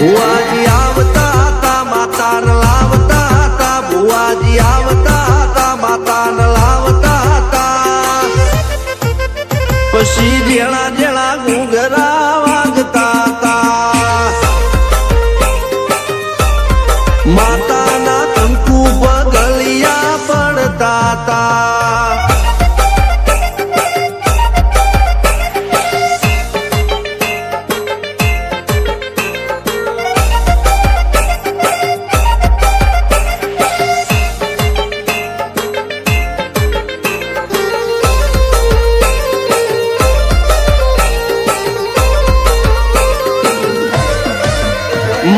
ભુવાજી આવતા હતા માતાને લાવતા હતા, ભુવાજી આવતા હતા માતાને લાવતા હતા. પછી જેણા જેણા ઘૂંઘરા વાગતા હતા, માતાના કંકુ પગલિયા પડતા હતા.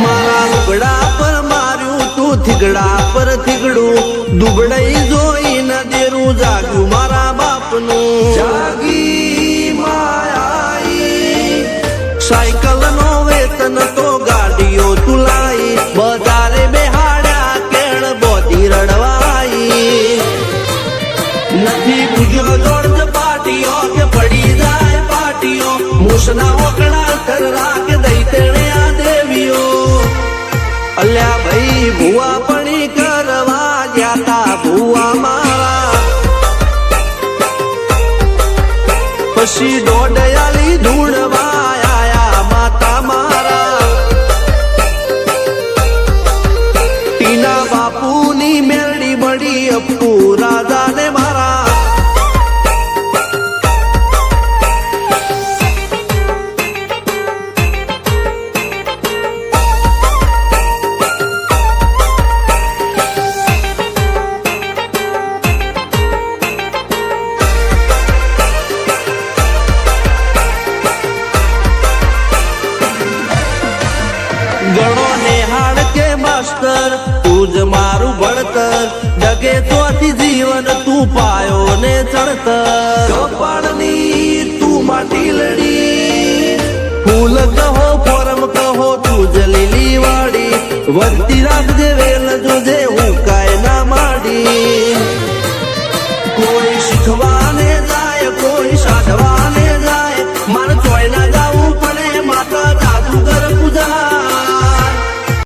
મારા લુગડા પર માર્યું તું થીગડા પર થીગડું, દુબડાઈ જોઈને દેરું જાગ્યું મારા બાપનું. જાગી માયાઈ સાયકલ નો વેતન તો ગાડીઓ તુલાઈ, બજારે બેહાડ્યા કેળ બોધી રડવાઈ. નથી પૂજ્યો જોડ પાટીઓ કે પડી જાય પાટીઓ, મૂસના ઓકડા થરરા કે દઈ તેણે આ દેવીઓ. અલ્યા ભાઈ ભુવા પણી કરવા ગયા તા ભુવા મારા, પછી દોડયાલી ધૂળવા આયા માતા મારા. ટીના બાપુની મેરડી મળી અપ્પુ રાજાને મારા. ગણો નેહાળ કે માસ્તર તું જ મારું ભણતર, જગે તોથી જીવન તું પાયો ને ચડતર. કપાળની તું માટી લડી, ફૂલ કહો ફોરમ કહો તું જ લીલી વાડી, વધતી રાખજે